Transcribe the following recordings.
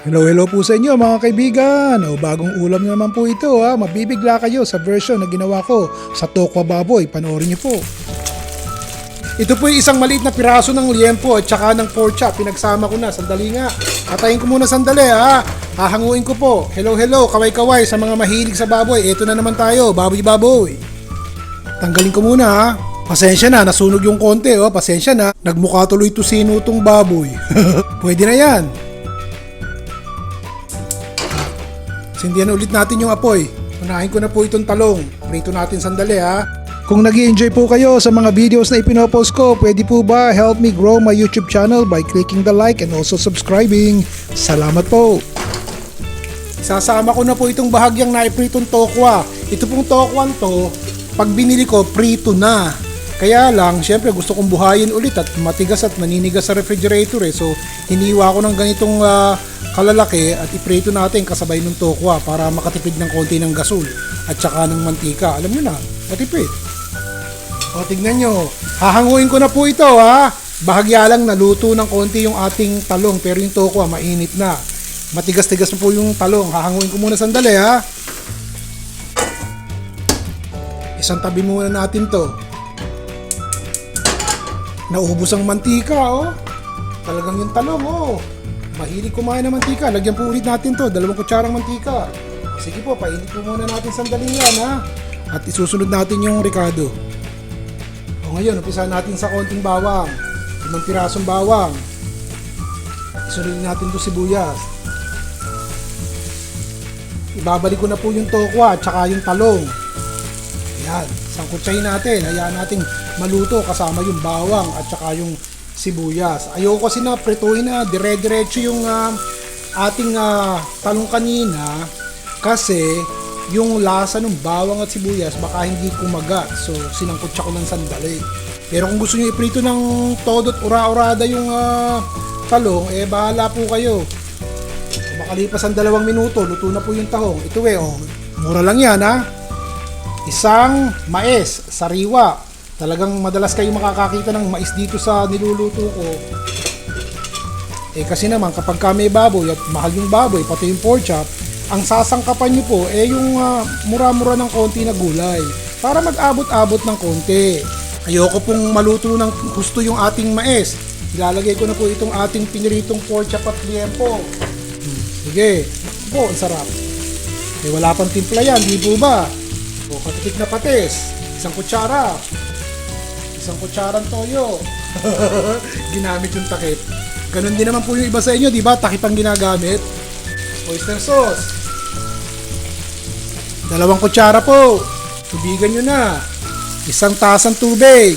Hello po sa inyo mga kaibigan. Bagong ulam na naman po ito ha. Mabibigla kayo sa version na ginawa ko sa tokwa baboy. Panoorin niyo po. Ito po yung isang maliit na piraso ng liempo at saka ng pork chop. Pinagsama ko na. Sandali nga. Patayin ko muna sandali ha. Hahanguin ko po. Hello, kaway-kaway sa mga mahilig sa baboy. Ito na naman tayo. Baboy. Tanggalin ko muna ha. Pasensya na, nasunog yung konti Pasensya na. Nagmukha tuloy tusino tong baboy. Pwede na yan. Sindihan ulit natin yung apoy. Unahin ko na po itong talong. Prito natin sandali ha. Kung nag-i-enjoy po kayo sa mga videos na ipinopost ko, pwede po ba help me grow my YouTube channel by clicking the like and also subscribing. Salamat po. Isasama ko na po itong bahagyang naipritong tokwa. Ito pong tokwan to, pag binili ko, prito na. Kaya lang, syempre gusto kong buhayin ulit at matigas at maninigas sa refrigerator So, hiniwa ko ng ganitong kalalaki at iprito natin kasabay ng tokwa para makatipid ng konti ng gasol at saka ng mantika. Alam nyo na, matipid. O, tignan nyo. Hahanguin ko na po ito ha. Bahagya lang naluto ng konti yung ating talong pero yung tokwa mainit na. Matigas-tigas na po yung talong. Hahanguin ko muna sandali ha. Isang tabi muna natin to. Naubos ang mantika Talagang yung talong Mahilig kumain ng mantika. Lagyan po ulit natin to. 2 kutsarang mantika. Sige po, painit po muna natin sandali yan ha. At isusunod natin yung ricado. Ngayon, umpisa natin sa konting bawang. 5 pirasong bawang. Isunod natin to sibuyas. Ibabalik ko na po yung tokwa at saka yung talong. Ayan, sangkutsahin natin. Hayaan natin maluto kasama yung bawang at saka yung sibuyas. Ayoko kasi na prituhin na dire-diretso yung ating talong kanina kasi yung lasa ng bawang at sibuyas baka hindi kumagat. So, sinangkutsa ko ng sandali. Pero kung gusto niyo iprito ng todo at ura-urada yung talong, bahala po kayo. Makalipas ang 2 minuto, luto na po yung tahong. Ito mura lang yan ha. Isang mais, sariwa. Talagang madalas kayo makakakita ng mais dito sa niluluto ko. Kasi naman kapag may baboy at mahal yung baboy, pati yung pork chop, ang sasangkapan nyo po yung mura-mura ng konti na gulay para mag-abot-abot ng konti. Ayoko pong maluto ng gusto yung ating mais. Ilalagay ko na po itong ating piniritong pork chop at liempo. Sige, po, ang sarap. Wala pang timpla yan, di po ba? Katitik na patis, 1 kutsara. 1 kutsarang toyo. Ginamit yung takip. Ganun din naman po yung iba sa inyo, di ba? Takip ang ginagamit. Oyster sauce. 2 kutsara po. Tubigan nyo na. 1 tasang tubig.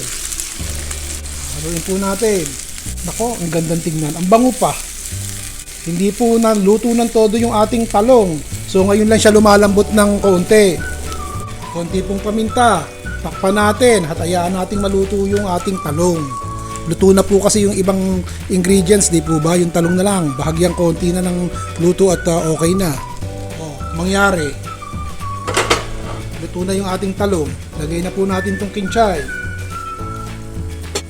Haluin po natin. Nako, ang gandang tignan. Ang bango pa. Hindi po naluto ng todo yung ating talong. So ngayon lang siya lumalambot ng konti. Konti pong paminta. Takpan natin at hayaan nating maluto yung ating talong. Luto na po kasi yung ibang ingredients, di po ba? Yung talong na lang, bahagyang konti na ng luto at okay na. Mangyari. Luto na yung ating talong. Lagay na po natin tong kinchay.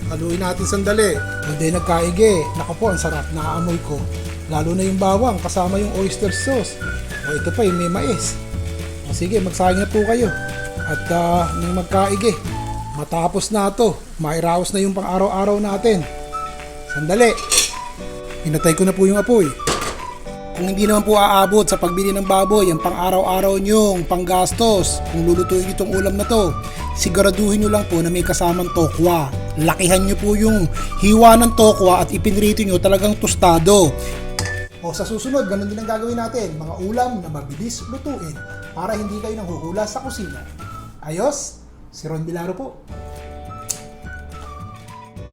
Haluin natin sandali. Hindi nagkaige. Naku po, ang sarap. Naaamoy ko. Lalo na yung bawang kasama yung oyster sauce. Ito pa yung may mais. Sige, magsayang na po kayo. At nang magkaige, matapos na ito, mairaos na yung pang-araw-araw natin. Sandali. Hinatay ko na po yung apoy. Kung hindi naman po aabot sa pagbili ng baboy, ang pang-araw-araw nyong panggastos, kung lulutuin itong ulam na to, siguraduhin nyo lang po na may kasamang tokwa. Lakihan nyo po yung hiwa ng tokwa at ipinrito nyo talagang tostado. Sa susunod, ganun din ang gagawin natin. Mga ulam na mabilis lutuin para hindi kayo nanghuhula sa kusina. Ayos, si Ron Bilaro po.